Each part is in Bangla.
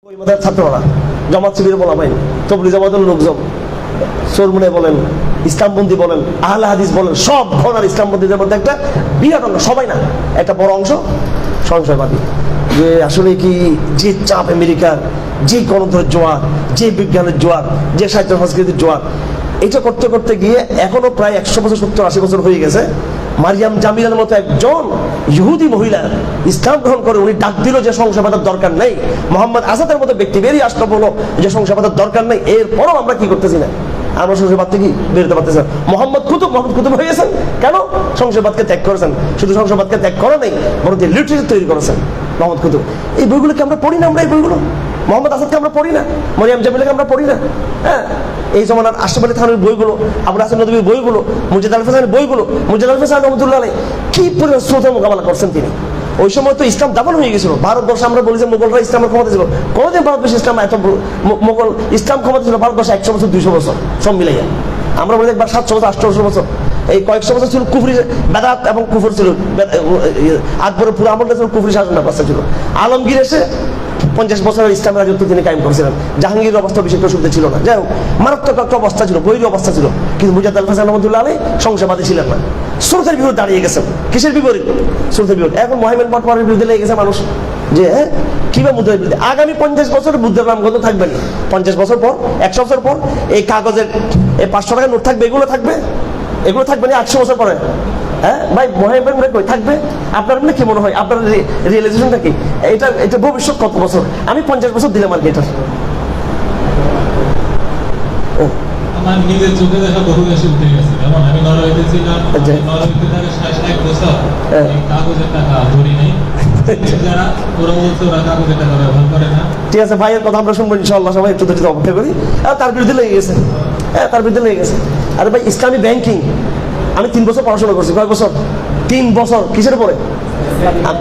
ছাত্ররা জামাত শিবির বলা পাইনি, তবলিগ জামাতের লোকজন চরমুনে বলেন, ইসলামপন্থী বলেন, আহলে হাদিস বলেন, সব ধরনের ইসলামপন্থীদের মধ্যে একটা বিরাট অংশ, সবাই না, একটা বড় অংশ সংশয়বাদী। যে আসলে কি যে চাপ আমেরিকার, যে গণতন্ত্রের জোয়ার, যে বিজ্ঞানের জোয়ার, যে সাহিত্য সংস্কৃতির জোয়ার, এটা করতে করতে গিয়ে এখনো প্রায় 100 বছর 70-80 বছর হয়ে গেছে। মারিয়াম জামিলার মতো একজন ইহুদি মহিলা ইসলাম গ্রহণ করে, উনি ডাক দিল যে সংশয়বাদের দরকার নেই। মোহাম্মদ আসাদের মতো ব্যক্তি বেরিয়ে আসলো, বলো যে সংশয়বাদের দরকার নেই। এরপরও আমরা কি করতেছি না, আমরা সংশয়বাদ থেকে বেরোতে পারতেছি না। মোহাম্মদ কুতুব হয়ে গেছেন কেন? সংশয়বাদকে ত্যাগ করেছেন। শুধু সংশয়বাদকে ত্যাগ করে নেই, বরং লিটারেচার তৈরি করেছেন মোহাম্মদ কুতুব। এই বইগুলোকে আমরা পড়ি না, আমরা এই বইগুলো মোহাম্মদ আসাদকে আমরা পড়ি না, মারিয়াম জামিলাকে আমরা পড়ি না। হ্যাঁ, এই জমানার আশরাফ আলী থানভীর বইগুলো, আবুল হাসান নদভীর বইগুলো, মুর্জিদ আল হোসেনের বইগুলো, মুর্জিদ আল হোসেন রহমতুল্লাহ আলাইহি কি পরিমাণ স্রোতের মোকাবেলা করছেন তিনি। ওই সময় তো ইসলাম দাফন হয়ে গেছিল ভারতবর্ষে। আমরা বলি যে মোগলরা ইসলামের ক্ষমতা ছিল, কোনোদিন ভারতবর্ষে ইসলাম এত মোগল ইসলাম ক্ষমতা ছিল ভারতবর্ষে 100 বছর 200 বছর সব মিলাইয়া। আমরা বলি একবার 700 বছর 800 বছর, এই কয়েকশো বছর ছিল কুফরি, বেদাত এবং কুফর ছিল। আকবরের পুরো আমলটা ছিল কুফরি শাসন ব্যবস্থা ছিল। আলমগীর এসে 50 বছরের ইসলামের রাজত্ব তিনি কায়েম করেছিলেন। জাহাঙ্গীরের অবস্থা বেশি একটা সুবিধা ছিল না, যাই হোক মারাত্মক একটা অবস্থা ছিল, বৈরী অবস্থা ছিল। কিন্তু মুর্জিদ আল হোসেন রহমতুল্লাহ আলাইহি সংশয়বাদী ছিলেন না, স্রোতের বিরুদ্ধে দাঁড়িয়ে গেছেন। কিসের বিপরীত? স্রোতের বিরুদ্ধে। এখন মোহাইমেন পাটোয়ারির বিরুদ্ধে লেগে গেছে মানুষ, যে কিভাবে মুদ্রার বিরুদ্ধে। আগামী 50 বছর বুদ্ধের নামগন্ধ থাকবেন না। 50 বছর পর, 100 বছর পর এই কাগজের এই 500 টাকার নোট থাকবে, এগুলো থাকবে, এগুলো থাকবে না 100 বছর পরে। হ্যাঁ ভাই, মোহাইমেন কই থাকবে? আপনার মানে কি মনে হয়, আপনার রিয়েলাইজেশনটা কি? এটা ভবিষ্যৎ কত বছর? আমি 50 বছর দিলাম আর কি। এটা আমার নিজের চোখে দেখা বহু বেশি উঠে গেছে। যেমন আমি নরওয়েতে ছিলাম, নরওয়েতে থাকে 60 বছর এই কাগজের টাকা ধরি নাই। যারা ওরা বলছে ওরা কাগজের টাকা ব্যবহার করে না। ঠিক আছে, ভাইয়ের কথা আমরা শুনবো ইনশাআল্লাহ, সবাই একটু ধৈর্য অপেক্ষা করি। তার বিরুদ্ধে লেগে গেছে, তার বিরুদ্ধে লেগে গেছে। আরে ভাই, ইসলামী ব্যাংকিং আমি 3 বছর পড়াশোনা করছি। কয় বছর? 3 বছর। কিসের পরে?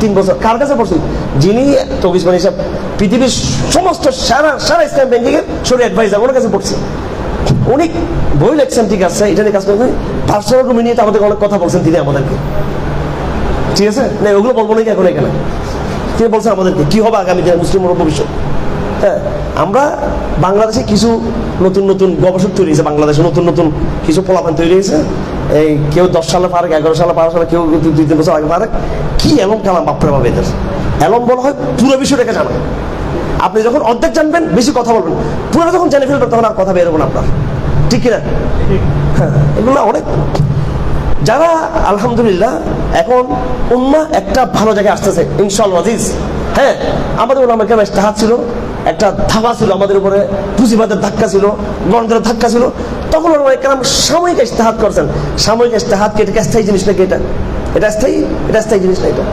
3 বছর। কার কাছে পড়ছি? যিনি তৌকিস বানি সাহেব, পৃথিবীর সমস্ত সারা ইসলাম ব্যাংকিং এর সরি অ্যাডভাইজার, ওনার কাছে পড়ছি। উনি বই লেখছেন, ঠিক আছে, এটা নিয়ে কাজ করেন। পার্সোনাল রুমে নিয়ে আমাদের অনেক কথা বলছেন তিনি আমাদেরকে, ঠিক আছে না? ওগুলো বলবো নাকি এখন এখানে। তিনি বলছেন আমাদেরকে কি হবে আগামী দিনে মুসলিম ভবিষ্যৎ। হ্যাঁ, আমরা বাংলাদেশে কিছু নতুন নতুন গবেষক তৈরি হয়েছে, বাংলাদেশে নতুন নতুন কিছু পোলাপান তৈরি হয়েছে। এই কেউ 10 সালে পারে, 11 সালে 12 সালে, কেউ 2-3 বছর আগে পারে। কি এলম কালাম বাপরে বাবা এদের। এলম বলা হয় পুরো বিষয়টাকে জানা। আপনি যখন অর্ধেক জানবেন, বেশি কথা বলবেন, পুরো যখন জেনে ফেলবেন, তখন আর কথা বেরোবেন আপনার, ঠিক কিনা? হ্যাঁ, এগুলো অনেক যারা আলহামদুলিল্লাহ এখন উম্মাহ একটা ভালো জায়গায় আসতেছে ইনশাআল্লাহ আজিজ। হ্যাঁ, আমাদের ওলামায়ে কেরাম ইজতিহাদ ছিল, একটা ধাওয়া ছিল আমাদের উপরে, পুঁজিবাদের ধাক্কা ছিল, গণতন্ত্রের ধাক্কা ছিল। তখন ওলামায়ে কেরাম সাময়িক ইজতিহাদ করছেন। সাময়িক ইজতিহাদ কি এটা স্থায়ী জিনিস নাকি? এটা স্থায়ী জিনিস না এটা।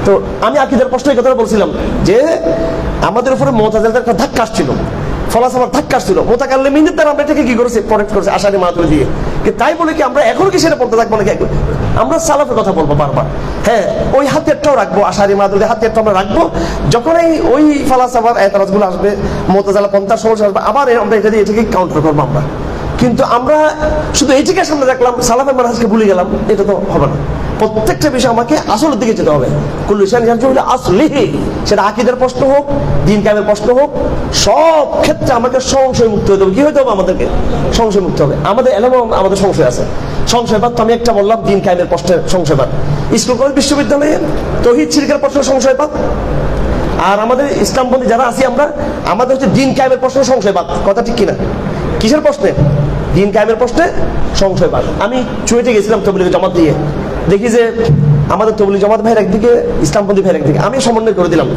তো আমি আকীদার প্রশ্নের কথা বলছিলাম যে আমাদের উপরে মুতাজিলাদের একটা ধাক্কা আসছিল, ফলসফার ধাক্কা আসছিল। মুতাকাল্লিমিনদের দ্বারা আমরা এটাকে কি করেছি? প্রোটেক্ট করেছি আশারি মাতুরি দিয়ে। তাই বলে কি আমরা এখনো কি সেটা পড়তে থাকবো নাকি? আমরা সালাফের কথা বলবো বারবার। হ্যাঁ, ওই হাতিয়ারটাও রাখবো, আশারি মাতুরি হাতিয়ারটা আমরা রাখবো। যখন ওই ফলসফার এতরাজগুলো আসবে, মুতাজিলা পন্থার সমস্যা আসবে, আবার আমরা এটাকে কাউন্টার করবো আমরা। কিন্তু আমরা শুধু এইটিকে সামনে রাখলাম, সালাফের মানহাজকে ভুলে গেলাম, এটা তো হবে না। প্রত্যেকটা বিষয় আমাকে আসলের দিকে যেতে হবে। কুল্লু শাইইন ইয়ারজিউ আসলিহি, সেটা আকীদার প্রশ্ন হোক, দ্বীন কায়েমের প্রশ্ন হোক, সব ক্ষেত্রে আমাকে সংশয় মুক্ত হতে হবে। কি হতে হবে? আমাদেরকে সংশয় মুক্ত হবে। আমাদের এলাকাও আমাদের সংশয় আছে। সংশয়বাদ তো আমি একটা বললাম, দ্বীন কায়েমের প্রশ্নের সংশয়বাদ। স্কুল কলেজ বিশ্ববিদ্যালয়ে তাওহীদ শিরকের প্রশ্নের সংশয়বাদ। আর আমাদের ইসলামপন্থী যারা আছি আমরা, আমাদের হচ্ছে দ্বীন কায়েমের প্রশ্ন সংশয়বাদ। কথা ঠিক কিনা? কিসের প্রশ্নে? দ্বীন কায়েমের প্রশ্নে সংশয়বাদ। আমি চুয়েটে গেছিলাম তবলিগ জামাত দিয়ে, দেখি যে আমাদের তবলিগ জামাত ভাইয়ের একদিকে, ইসলামপন্থী ভাইয়ের একদিকে। আমি সমন্বয় করে দিলাম।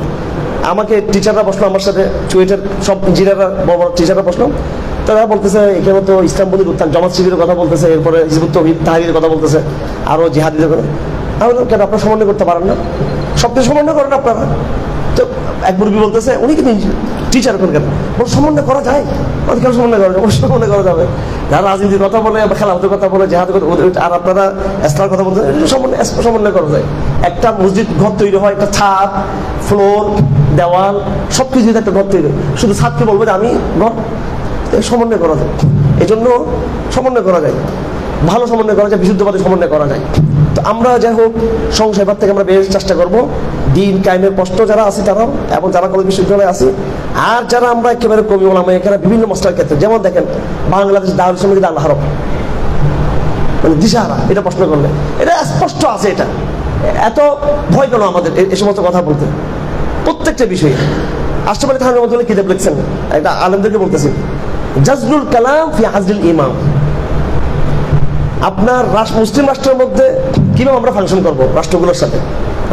আমাকে টিচাররা বসলো আমার সাথে, চুয়েটের সব ইঞ্জিনিয়াররা, বড় বড় টিচাররা বসলো। তারা বলতেছে এখানে তো ইসলামপন্থীর উত্থান, জামাত শিবিরের কথা বলতেছে, এরপরে হিজবুত তাওহীদ তাহরীরের কথা বলতেছে, আরো জিহাদিদের কথা। আমি বললাম কেন আপনারা সমন্বয় করতে পারেন না? সব কিছু সমন্বয় করেন আপনারা। তো এক মুরব্বী বলতেছে উনি কিন্তু টিচার কোন কেন? বল সমন্বয় করা যায়, কেন সমন্বয় করা যায়? অবশ্যই সমন্বয় করা যাবে। যারা রাজনীতির কথা বলে, খেলাফতের কথা বলে, জেহাদের কথা, আর আপনারা ইসলামের কথা বলতে, সমন্বয় করা যায়। একটা মসজিদ ঘর তৈরি হয়, একটা ছাদ, ফ্লোর, দেওয়াল, সবকিছু একটা ঘর তৈরি হয়। শুধু ছাদকে বলবে যে আমি ঘর, সমন্বয় করা যায়। এই জন্য সমন্বয় করা যায়, ভালো সমন্বয় করা যায়, বিশুদ্ধবাদী সমন্বয় করা যায়। তো আমরা যাই হোক সংশয়বাদ থেকে আমরা বের চেষ্টা করবো, দিন কায়েমের প্রশ্ন যারা আছে তারাও, এবং যারা কলেজ বিশ্ববিদ্যালয়ে আছে, আর যারা আমরা একেবারে কমি ওলামা এখানে বিভিন্ন মশলার ক্ষেত্রে, যেমন দেখেন বাংলাদেশ দারুল ইসলাম কিন্তু আল্লাহ হরফ, মানে দিশাহারা, এটা প্রশ্ন করলে এটা স্পষ্ট আছে। এটা এত ভয় কেন আমাদের এই সমস্ত কথা বলতে? প্রত্যেকটা বিষয়ে আশরাফ আলী থানভী রহমাতুল্লাহ কিতাব লিখছেন, একটা আলেমদেরকে বলতেছি, জাজলুল কালাম ফি হাজলিল ইমাম। আপনার মুসলিম রাষ্ট্রের মধ্যে কিভাবে আমরা ফাংশন করব, রাষ্ট্রগুলোর সাথে,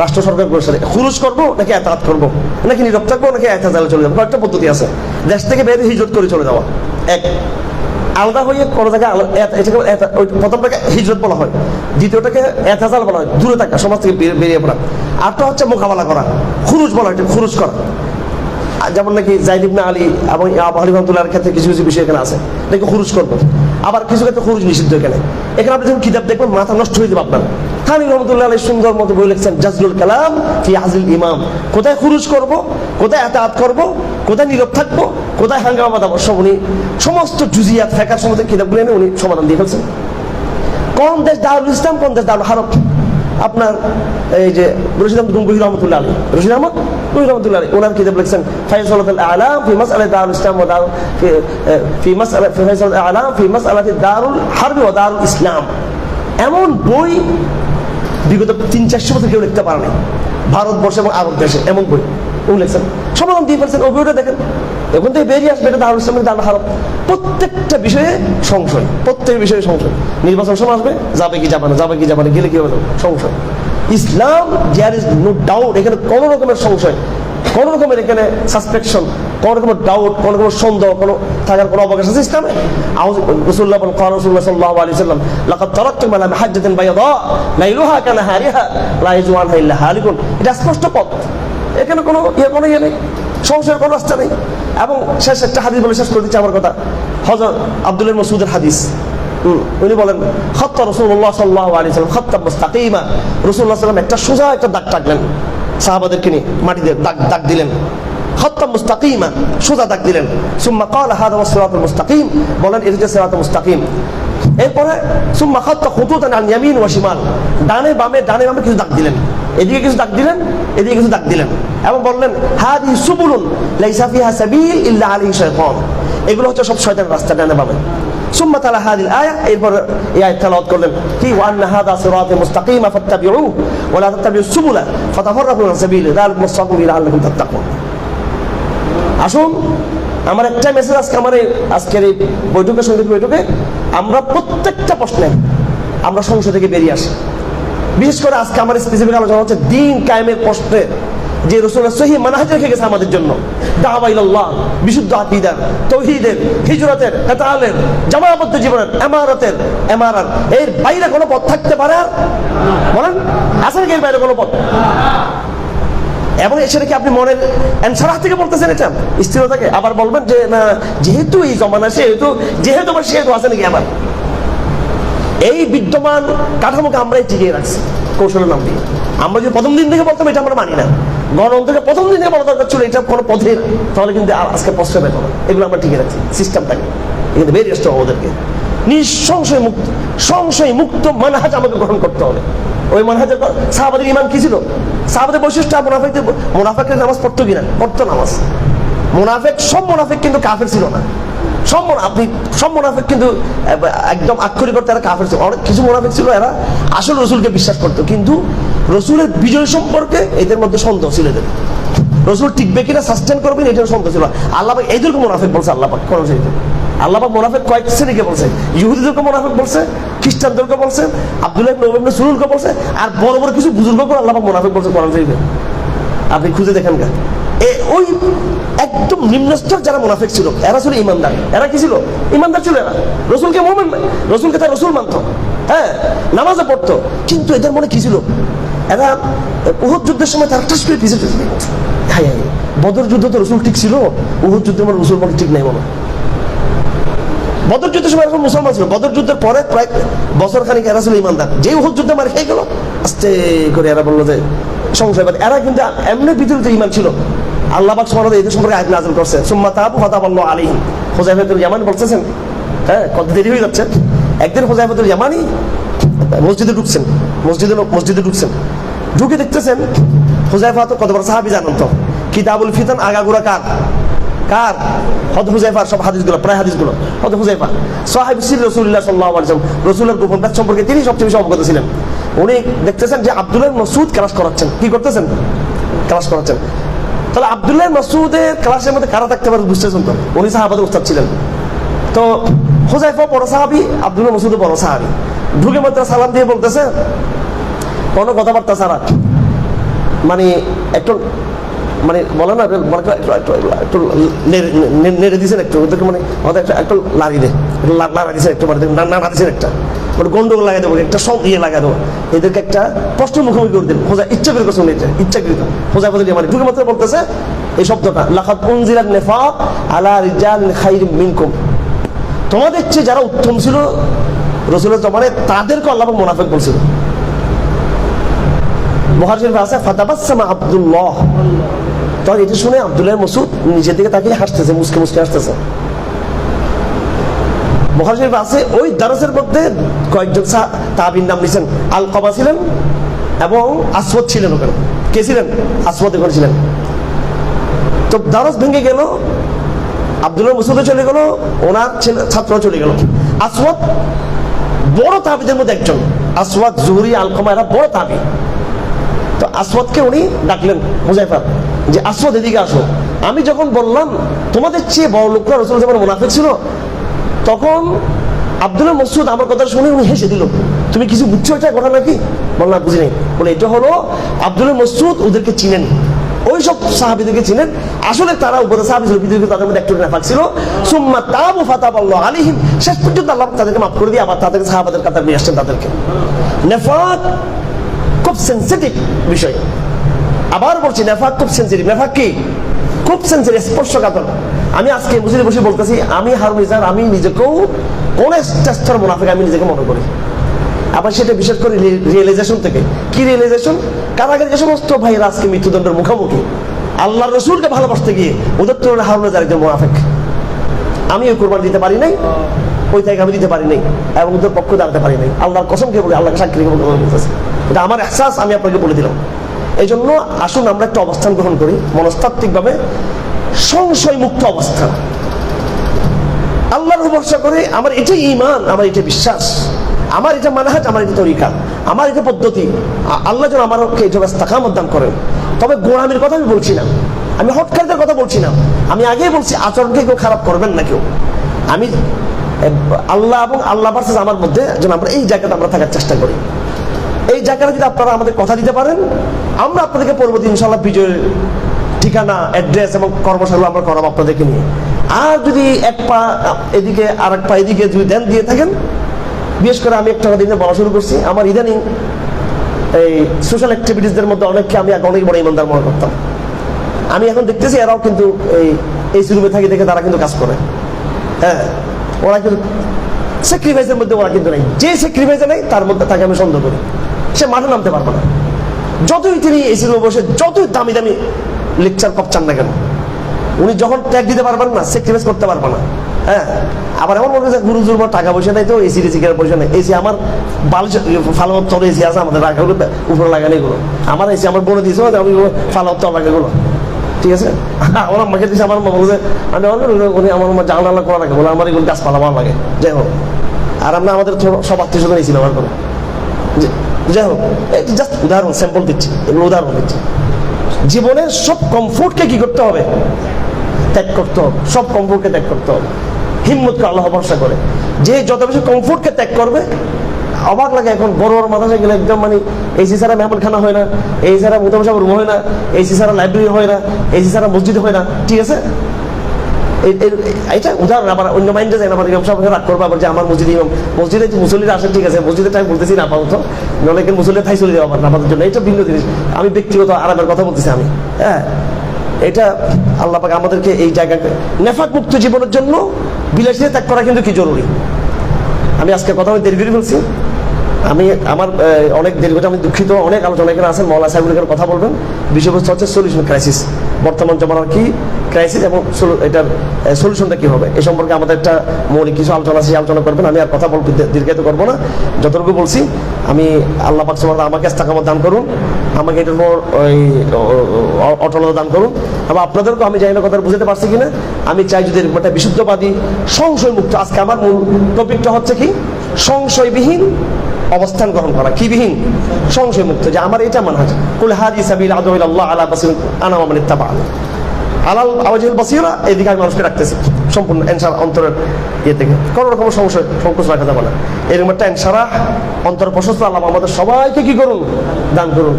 রাষ্ট্র সরকারগুলোর সাথে খুরুজ করবো নাকি এতাত করবো, নাকি নীরব থাকবো, নাকি এতাজালে চলে যাবো। কয়েকটা পদ্ধতি আছে। দেশ থেকে বেরিয়ে হিজরত করে চলে যাওয়া, এক। আলাদা হয়ে কোনো জায়গায় প্রথমটাকে হিজরত বলা হয়, দ্বিতীয়টাকে এতাজাল বলা হয়, দূরে থাকা, সমাজ থেকে বেরিয়ে পড়া। আরটা হচ্ছে মোকাবেলা করা, খুরুজ বলা হয়, খুরুজ করা। যেমন নাকি যায়েদ ইবনে আলী এবং আবু হানিফা রাহমাতুল্লাহর ক্ষেত্রে কিছু কিছু বিষয় এখানে আছে, নাকি খুরুজ করবো। আবার কিছু ক্ষেত্রে খুরুজ নিষিদ্ধ। এখানে আপনি যখন কিতাব দেখবেন মাথা নষ্ট হয়ে যাবে আপনার। থানভী রহমাতুল্লাহ আলাইহি সুন্দর মতো বই লিখছেন, জাজলুল কালাম ফি হাজলিল ইমাম। কোথায় খুরুজ করব, কোথায় এতাআত করব, কোথায় নীরব থাকবো, কোথায় হাঙ্গামা বাঁধাবো, সব উনি সমস্ত জুজিয়াত ফিকহের সমস্ত কিতাবগুলো এনে উনি সমাধান দিয়ে ফেলছেন। কোন দেশ দারুল ইসলাম, কোন দেশ দারুল হারব। আপনার এই যে রশিদ আহমদ গঙ্গুহি রহমতুল্লাহ আলী, রশিদ আহমদ গঙ্গুহি রহমতুল্লাহ আলী, ওনার কিতাব লিখছেন ফায়সালাতুল আ'লাম ফি মাসআলাতি দারুল ইসলাম ওয়া দারুল ফি মাসআলাতি ফায়সালাতুল আ'লাম ফি মাসআলাতি দারুল হারব ওয়া দারুল ইসলাম। এমন বই বিগত 300-400 বছর কেউ লিখতে পারে না ভারতবর্ষে এবং আরব দেশে। এমন বই উনি লিখছেন, সমাধান দিয়ে ফেলছেন। ওই বইটা দেখেন, এখন থেকে বেরিয়ে আসবে এটা দারুল ইসলামের দারুল হারব। প্রত্যেকটা বিষয়ে সংশয়, প্রত্যেক বিষয়ে সংশয়। নির্বাচন সময় আসবে, যাবে কি যাবে না, যাবে কি যাবে না, গেলে কি হবে, সংশয়। ইসলাম দেয়ার ইজ নো ডাউট, এখানে কোনো রকমের সংশয়, কোনো রকমের এখানে সাসপেকশন, কোনো রকমের ডাউট, কোনো রকমের সন্দেহ কোনো থাকার কোনো অবকাশ আছে ইসলামে? রাসূলুল্লাহ বলেন, ক্বালা রাসূলুল্লাহ সাল্লাল্লাহু আলাইহি ওয়াসাল্লাম, লাকাদ তারাকতুম আলা মাহাজ্জাতিন বাইদা লাইলুহা কানাহারিহা লা ইয়াজু আনহা ইল্লা হালিকুন। এটা স্পষ্ট পথ, এখানে কোনো ইয়ে নেই, সংশয়ের কোনো রাস্তা নেই। এবং শেষ একটা হাদিস বলে শেষ করে দিচ্ছি আমার কথা, হযরত আব্দুল্লাহ মাসউদের হাদিস। উনি বলেন, খাত্তা রাসূলুল্লাহ সাল্লাল্লাহু আলাইহি ওয়াসাল্লাম খাত্তাম মুস্তাকিমা। রাসূলুল্লাহ সাল্লাল্লাহু আলাইহি ওয়াসাল্লাম একটা সোজা একটা দাগ টাকলেন, সাহাবাদেরকে নিয়ে মাটিতে দাগ দিলেন, খাত্তাম মুস্তাকিমা, সোজা দাগ দিলেন। সুম্মা ক্বালা হাযা ওয়াস সিরাতুল মুস্তাকিম, বলেন এটা হচ্ছে সিরাতুল মুস্তাকিম। এরপরে সুম্মা খাত্তা খুতুতান আন ইয়ামিন ওয়া শিমাল, ডানে বামে কিছু দাগ দিলেন, এদিকে কিছু দাগ দিলেন, এদিকে কিছু দাগ দিলেন, এবং বললেন হাদিহি সুবুলুন লাইসা ফিহা সাবিল ইল্লা আলাইহি শাইতান। এগুলো হচ্ছে সব শয়তানের রাস্তা, ডানে বামে। সুম্মা তালা হাদিল আয়া, এরপর এই আয়াত তেলাওয়াত করলেন, কি ওয়া আন্না হাযা সিরাতি মুস্তাকিমা ফাত্তাবিউহু ওয়া লা তাত্তাবিউস সুবুলা ফাতাফাররাকু আন সাবিলি যালিকুম ওয়াসাকুম বিহি লাআল্লাকুম তাত্তাকুন। আসুন, আমার একটা মেসেজ আজকে আমার আজকের এই বৈঠকে, সঙ্গীত বৈঠকে, আমরা প্রত্যেকটা প্রশ্নে আমরা সংশয় থেকে বেরিয়ে আসি। বিশেষ করে আজকে আমার স্পেসিফিক আলোচনা হচ্ছে দিন কায়েমের প্রশ্নে যে রাসূলুল্লাহ সহিহ মানহাজ রেখে গেছে আমাদের জন্য, দাওয়া ইলাল্লাহ, বিশুদ্ধ আকীদা, তাওহীদের, হিজরতের, কিতালের, জামায়াবদ্ধ জীবনের, ইমারাত, এর বাইরে কোনো পথ থাকতে পারে? বলেন, আছে নাকি এর বাইরে কোনো পথ? এবং সেটা কি আপনি মনের অ্যানসার থেকে বলতেছেন এটা স্থিরতাকে? আবার বলবেন যে না, যেহেতু এই জমানা যেহেতু আছে নাকি আমার এই বিদ্যমান কাঠামোকে আমরাই টিকিয়ে রাখছি কৌশলের নাম দিয়ে। আমরা যদি প্রথম দিন থেকে বলতাম এটা আমরা মানি না, গণতন্ত্রকে প্রথম দিন থেকে বলা দরকার ছিল এটা কোনো পথে, তাহলে কিন্তু আজকে প্রশ্ন বের হবে। এগুলো আমরা টিকিয়ে রাখছি সিস্টেমটাকে, এখানে বেরিয়ে আসতে হবে আমাদেরকে। সংশয় মুক্ত মানহাজ আমাকে গ্রহণ করতে হবে। ওই মানহাজের সাহাবাদের ঈমান কি ছিল? সাহাবাদের বৈশিষ্ট্য, মুনাফিকদের নামাজ পড়তো কিনা? পড়তো নামাজ। সব মুনাফিক কিন্তু কাফের ছিল না। সব মুনাফিক কিন্তু একদম আক্ষরিক অর্থে এরা কাফের ছিল। অনেক কিছু মুনাফিক ছিল, এরা আসল রসুলকে বিশ্বাস করতো, কিন্তু রসুলের বিজয় সম্পর্কে এদের মধ্যে সন্দেহ ছিল। এদের রসুল টিকবে কিনা, সাস্টেন করবেন, এটার সন্দেহ ছিল। আল্লাহ পাক এইদেরকে মুনাফিক বলছে। আল্লাহ পাক মুনাফিক কয়েক শ্রেণীকে বলছে, ইহুদিদেরকে মুনাফিক বলছে, খ্রিস্টানদেরকে বলছে, আব্দুল্লাহ ইবনে উবাই ইবনে সুলুলকে বলছে, আর বড় বড় কিছু বুজুর্গকে আল্লাহ পাক মুনাফিক বলছে কোরআন শরীফে। আপনি খুঁজে দেখেন গা, ওই একদম নিম্নস্তর যারা মুনাফিক ছিল এরা ছিল ইমানদার। এরা কি ছিল? ইমানদার ছিল। এরা রসুলকে মুমিন, রসুলকে তার রসুল মানত, হ্যাঁ, নামাজে পড়তো। কিন্তু এদের মনে কি ছিল? এরা উহুদ যুদ্ধের সময় তারা ঠাস করে পিছিয়ে চলে গেছে। হাই হাই, বদর যুদ্ধ তো রসুল ঠিক ছিল, উহুদ যুদ্ধে আমার রসুল মনে ঠিক নাই মনে। বদর যুদ্ধের সময় এরকম মুসলমান ছিল, বদর যুদ্ধের পরে প্রায় বছর খানিক এরা ছিল ইমানদার। যে উহুদ যুদ্ধে মার খেয়ে গেল, আস্তে করে এরা বললো যে সংশয়বাদ। এরা কিন্তু এমনি ভিতরে ইমান ছিল। আল্লাহ পাক সুবহানাহু ওয়া তাআলা এদের সম্পর্কে আয়াত নাযিল করছে, সুম্মা তাবু ফাতাবাল্লাহু আলাইহিম। হুযায়ফাতুল ইয়ামানি বলতেছেন, হ্যাঁ, কত দেরি হয়ে যাচ্ছে। একদিন হুযায়ফাতুল ইয়ামানি মসজিদে ঢুকছেন, ঢুকে দেখতেছেন হুযায়ফা তো কত বড় সাহাবী জানেন তো, কিতাবুল ফিতান আগাগোড়া কার কার হযরত হুযায়ফার সব হাদিসগুলো, প্রায় হাদিসগুলো হযরত হুযায়ফা সাহাবী ছিলেন রাসূলুল্লাহ সাল্লাল্লাহু আলাইহি ওয়াসাল্লাম, রাসূলের গোপন কাজ সম্পর্কে তিনি সবচেয়ে বেশি অবগত ছিলেন। উনি দেখতেছেন যে আব্দুল্লাহ মাসউদ ক্লাস করাচ্ছেন, কি করতেছেন, ক্লাস করাচ্ছেন। তাহলে আব্দুল্লাহ মাসউদের ক্লাসের মধ্যে কারা থাকতে পারে বুঝতেছেন তো, উনি সাহাবাদের উস্তাদ ছিলেন। তো হুযায়ফা বড় সাহাবী, আব্দুল্লাহ মাসউদ বড় সাহাবী। ঢুকে মাত্র সালাম দিয়ে বলতেছে কোনো কথাবার্তা ছাড়া, মানে একটু মানে বলে না একটু নেড়ে দিয়েছেন একটু ওদেরকে, মানে একটু লাড়ি দেয়, একটু লাড়া দিয়েছেন একটু, মানে নাড়া দিয়েছেন একটা, মানে গন্ডগোল লাগাই দেবো, একটা সব ইয়ে লাগাই দেবো, এদেরকে একটা প্রশ্ন মুখোমুখি করে দিন। হোজা ইচ্ছা করে করছেন, এটা ইচ্ছাকৃত। হোজা বলে মানে ঢুকে মাত্র বলতেছে এই শব্দটা, লাকাদ উনজিলান নিফাক আলা রিজালিন খায়রিম মিনকুম, তোমাদের চেয়ে যারা উত্তম ছিল রাসূলের জমানায় তাদেরকে আল্লাহ পাক মুনাফিক বলছিল। বুখারী শরীফে আছে ফাতাবাসসামা আব্দুল্লাহ, তখন এটা শুনে আব্দুল্লাহ মাসউদ নিজের দিকে তাকিয়ে হাসতেছে, মুসকে মুসকে হাসতেছে। বুখারী শরীফে আছে ওই দারসের মধ্যে কয়েকজন তাবিঈন নাম নিয়েছেন, আলকামা ছিলেন এবং আসওয়াদ ছিলেন। ওখানে কে ছিলেন? আসওয়াদ ওখানে ছিলেন। তো দারস ভেঙে গেল, আব্দুল্লাহ মাসউদও চলে গেল, ওনার ছাত্র চলে গেল। আসওয়াদ বড় তাবিদের মধ্যে একজন, আসওয়াদ, জুহরি, আলকামা এরা বড় তাবি। তো আসওয়াদকে উনি ডাকলেন হুযায়ফা, যে আসওয়াদ এদিকে আসো। আমি যখন বললাম তোমাদের চেয়ে বড় লোকরা রাসূল যখন মুনাফিক ছিল, তখন আব্দুল্লাহ মাসউদ আমার কথা শুনে উনি হেসে দিল। তুমি কিছু বুঝছো এটা কথা নাকি? বললাম বুঝি নাই। বলে এটা হলো আব্দুল্লাহ মাসউদ ওদেরকে চিনেন, ওই সব সাহাবীদেরকে চিনেন, আসলে তারা উপরে সাহাবী ছিল, পৃথিবীতে তাদের মধ্যে একটু নেফাক ছিল। সুম্মা তাবু ফাতাবাল্লাহু আলাইহিম, শেষ পর্যন্ত আল্লাহ তাদেরকে মাফ করে দিয়ে আবার তাদেরকে সাহাবাদের কাতার নিয়ে আসছেন। তাদেরকে নেফাক খুব সেন্সিটিভ বিষয়, আবার বলছি নেফাক খুব সেন্সিটিভ। নেফাক কি? খুব সেন্সিটিভ, স্পর্শকাতর। আমি আজকে মসজিদে বসে বলতেছি, আমি হারুন ইজার, আমি নিজেকেও কোন স্তর মুনাফিক আমি নিজেকে মনে করি। আবার সেটা বিশেষ করে রিয়েলাইজেশন থেকে। কি রিয়েলাইজেশন? কারাগারে যে সমস্ত ভাইয়েরা আজকে মৃত্যুদণ্ডের মুখোমুখি, আল্লাহর রাসূলকে ভালোবাসতে গিয়ে ওদের তুলনায় হারুন ইজার একজন মুনাফিক। আমি ওই কোরবানি দিতে পারি নাই, ওই থেকে আমি দিতে পারি নাই, এবং ওদের পক্ষে দাঁড়াতে পারি নাই। আল্লাহর কসমকে বলে, আল্লাহকে সাক্ষী রেখে বলতেছে, এটা আমার এহসাস, আমি আপনাকে বলে দিলাম। এই জন্য আসুন আমরা একটা অবস্থান গ্রহণ করি, মনস্তাত্ত্বিকভাবে সংশয় মুক্ত অবস্থান, আল্লাহর ভরসা করে। আমার এটা ঈমান, আমার এটা বিশ্বাস, আমার এটা মানহাজ, আমার এটা তরিকা, আমার এটা পদ্ধতি। আল্লাহ যেন আমাকে এটা ইস্তেকামত দান করেন। তবে গোঁড়ামির কথা আমি বলছি না, আমি হটকারদের কথা বলছি না। আমি আগেই বলছি আচরণকে কেউ খারাপ করবেন না কেউ। আমি আল্লাহ এবং আল্লাহ ভার্সেস আমার মধ্যে যেন আমরা এই জায়গাটা আমরা থাকার চেষ্টা করি। এই জায়গাটা যদি আপনারা আমাদের কথা দিতে পারেন, আমরা আপনাদেরকে পরবর্তী ইনশাআল্লাহ বিজয়ের ঠিকানা, অ্যাড্রেস এবং কর্মশালা আমরা করাবো আপনাদেরকে নিয়ে। আর যদি এক পা এদিকে আর এক পা এদিকে যদি দেন দিয়ে থাকেন, বিশেষ করে আমি একটা দিনে বলা শুরু করছি, আমার ইদানিং এই সোশ্যাল অ্যাক্টিভিটিসদের মধ্যে অনেককে আমি অনেক বড় ইমানদার মনে করতাম। আমি এখন দেখতেছি এরাও কিন্তু এই রুমে থাকি দেখে তারা কিন্তু কাজ করে। হ্যাঁ, ওরা কিন্তু স্যাক্রিফাইসের মধ্যে ওরা কিন্তু নেই। যে স্যাক্রিফাইসে নেই তার মধ্যে তাকে আমি সন্দেহ করি, সে মাঠে নামতে পারবে না। যতই তিনি এসি রুমে বসে যতই দামি দামি লেকচার কপচান না কেন, উনি যখন ট্যাগ দিতে পারবেন না, স্যাক্রিফাইস করতে পারবে না। হ্যাঁ, আবার এমন বলবে যে গুরুজুর টাকা পয়সা নেই, তো এসি রেসি কেনার পয়সা নেই। এসি আমার ফালাওয়ার তলে এসি আছে, আমাদের রাখাগুলো উপরে লাগানো এগুলো আমার এসি আমার বোনে দিয়েছে, আমি ফালাওয়ার তল লাগাগুলো, ঠিক আছে। আমার আম্মাকে দিয়েছে, আমার মা বলছে আমি উনি আমার মা জানলা করা রাখে বলে আমার এগুলো গাছপালা ভালো লাগে। যাই হোক, আর আমরা আমাদের সব আত্মীয় স্বজন এসি ব্যবহার করে। যাই হোক, জাস্ট উদাহরণ, স্যাম্পল দিচ্ছি, এগুলো উদাহরণ দিচ্ছি। জীবনের সব কমফোর্টকে কি করতে হবে? ত্যাগ করতে হবে। সব কমফোর্টকে ত্যাগ করতে হবে, হিম্মত করে আল্লাহ ভরসা করে। যে যত বেশি কমফোর্টকে ত্যাগ করবে, অবাক লাগে এখন বড় বড় মাদ্রাসায় গেলে একদম মানে এসি ছাড়া মেহমানখানা হয় না, এসি ছাড়া মোটামুটি রুম হয় না, এসি ছাড়া লাইব্রেরি হয় না, এসি ছাড়া মসজিদ হয় না, ঠিক আছে। এটা উদাহরণ। আবার অন্য মাইন্ডে যায় না, আমার ইমাম সাহেব রাগ করবো আবার যে আমার মসজিদে মুসল্লিরা আসেন, ঠিক আছে, মসজিদে টাইম বলতেছি না আপাতত, অনেকে মুসল্লির ঠাই চলে যাওয়া আমার নামাজের জন্য, এটা ভিন্ন জিনিস। আমি ব্যক্তিগত আরামের কথা বলতেছি আমি। হ্যাঁ, এটা আল্লাহ পাক আমাদেরকে এই জায়গাকে নেফাক মুক্ত জীবনের জন্য বিলাসিতা ত্যাগ করা কিন্তু কি জরুরি। আমি আজকে কথা আমি দেরি করে বলছি, আমি আমার অনেক দেরি করে, আমি দুঃখিত। অনেক আলোচনা এখানে আছেন, মওলানা সাহেবুল এখানে কথা বলবেন। বিষয়বস্তু হচ্ছে সলিউশন ক্রাইসিস, বর্তমান জমানার কি ক্রাইসিস এবং এটার সলিউশনটা কী হবে এই সম্পর্কে আমাদের একটা মৌলিক কিছু আলোচনা সেই আলোচনা করবেন। আমি আর কথা বলতে দীর্ঘায়িত করবো না, যতটুকু বলছি আমি আল্লাহ পাক সুবহানাহু ওয়া তাআলা আমাকে ইস্তেকামত দান করুন, আমাকে এটার উপর ওই অটলতা দান করুন, এবং আপনাদেরকেও আমি জানি না কথা বুঝতে পারছি কিনা, আমি চাই যদি এরকম একটা বিশুদ্ধবাদী সংশয় মুক্ত, আজকে আমার মূল টপিকটা হচ্ছে কি সংশয়বিহীন অবস্থান গ্রহণ করা, কি বিহীন সংশয় মুক্ত, যে আমার এটা মানহাজ কুল হাদি সাবিল আদউ ইলাল্লাহ আলা বাসিরাত আনা ওয়া মান ইত্তাবা'আনি আলাল আওয়াজিল বাসিরা, এদিকে আমি মানুষকে রাখতেছি সম্পূর্ণ এনসার অন্তরের ইয়ে থেকে কোনো রকম সংশয় সংকোচ রাখা যাবে না। এরকম একটা এনসারা অন্তর প্রশস্ত আল্লাহ আমাদের সবাইকে কি করুন দান করুন।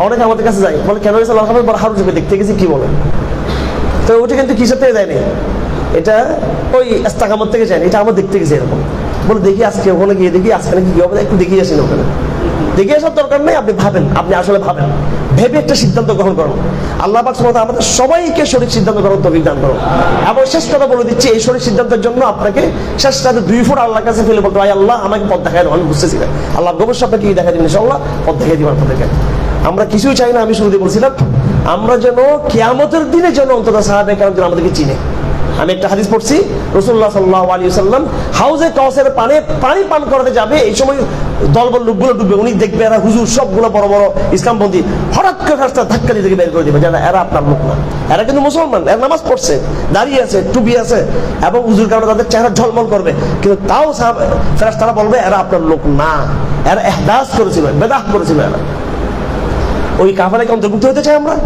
অনেকে আমাদের কাছে যায় বলে কেন গেছে আল্লাহ হারু চোখে দেখতে গেছি কি বলে, তো ওটা কিন্তু কিসের থেকে দেয়নি, এটা ওই ইস্তেকামত থেকে যায়, এটা আমরা দেখতে গেছি এরকম বলে দেখি আজকে ওখানে গিয়ে দেখি আজকে নাকি কি হবে একটু দেখিয়ে আসেন, ওখানে দেখে আসার দরকার নেই, আপনি ভাবেন, আপনি আসলে ভাবেন, ভেবে একটা সিদ্ধান্ত গ্রহণ করুন। আল্লাহ পাক সুবহানাহু ওয়া তাআলা আমাদের সবাইকে সঠিক সিদ্ধান্ত গ্রহণ তৌফিক দান করুন। এবং শেষ কথা বলে দিচ্ছি, এই সঠিক সিদ্ধান্তের জন্য আপনাকে শেষ রাতে 2 ফুট আল্লাহর কাছে ফেলে বলতে হয় আল্লাহ আমাকে পথ দেখায়, আমি বুঝতেছি না, আল্লাহ অবশ্যই আপনাকে কি দেখা দিবেন, ইনশাআল্লাহ পথ দেখিয়ে দিবেন আপনাদেরকে। আমরা কিছুই চাই না, আমি শুরুতে বলছিলাম আমরা যেন কিয়ামতের দিনে যেন অন্তত সাহাবায়ে কেরাম যেন আমাদেরকে চিনে। আমি একটা হাদিস পড়ছি, রাসূলুল্লাহ সাল্লাল্লাহু আলাইহি ওয়াসাল্লাম হাউজে কাউসারের পানি পান করতে যাবে, এই সময় দলবল লোকগুলো ডুববে, উনি দেখবে এরা হুজুর সবগুলো বড় বড় ইসলামপন্থী, হঠাৎ করে রাস্তা ধাক্কা দিয়ে বের করে দেবে, যারা এরা আপনার লোক না, এরা কিন্তু মুসলমান, এরা নামাজ পড়ছে, দাঁড়িয়ে আছে, টুপি আছে এবং হুজুর কারণে তাদের চেহারা ঝলমল করবে, কিন্তু তাও ফেরেশতারা বলবে এরা আপনার লোক না, এরা ইহদাস করেছিল, বেদাত করেছিল, এরা ওই কাফেলাকে অন্তর্ভুক্ত হতে চাই আমরা।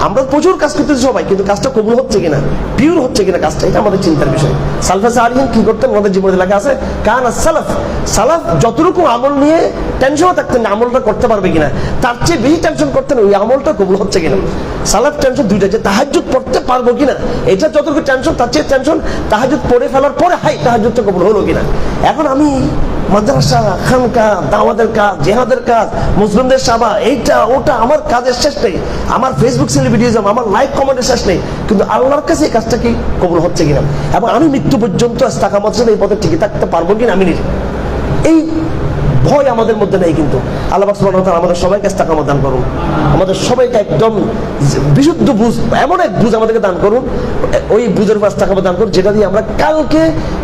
আমরা প্রচুর কাজ করতেছি সবাই, কিন্তু কাজটা কবুল হচ্ছে কিনা, পিওর হচ্ছে কিনা কাজটা, এটা আমাদের চিন্তার বিষয়। সালফে সালিহিন কি করতেন, আমাদের জীবনে লেখা আছে কানা সালাফ যতটুকু আমল নিয়ে টেনশনও থাকতেন আমলটা করতে পারবে কিনা, তার চেয়ে বেশি টেনশন করতেন ওই আমলটা কবুল হচ্ছে কিনা। সালাফ টেনশন দুইটা, যে তাহাজ্জুদ পড়তে পারবো কিনা, এটা যতটুকু টেনশন, তার চেয়ে টেনশন তাহাজ্জুদ পড়ে ফেলার পরে হাই তাহাজ্জুদটা কবুল হলো কিনা। এখন আমি মাদ্রাসা, খানকা, দাওয়াতের কাজ, জিহাদের কাজ, মুসলিমদের সেবা, এইটা ওটা, আমার কাজের শেষ নেই, আমার ফেসবুক সেলিব্রিটিজম, আমার লাইক কমেন্টের শেষ নেই, কিন্তু আল্লাহর কাছে এই কাজটা কি কবুল হচ্ছে কিনা, এবং আমি মৃত্যু পর্যন্ত ইস্তেকামত ছিল এই পথে টিকে থাকতে পারবো কিনা, আমি নিজে এই ভয় আমাদের মধ্যে নেই। কিন্তু আল্লাহ পাক সুবহানাহু ওয়া তাআলা আমাদের সবাইকে ইস্তেকামত দান করুন, আমাদের সবাইকে একদম বিশুদ্ধ বুঝ, এমন এক বুঝ আমাদেরকে দান করুন, ওই বুঝের উপর ইস্তেকামত দান করুন, যেটা দিয়ে আমরা কালকে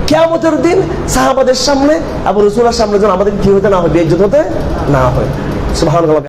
কিয়ামতের দিন সাহাবাদের সামনে এবং রাসূলের সামনে যেন আমাদের কি হতে না হয়, বেইজ্জত হতে না হয়। সুবহানাল্লাহ।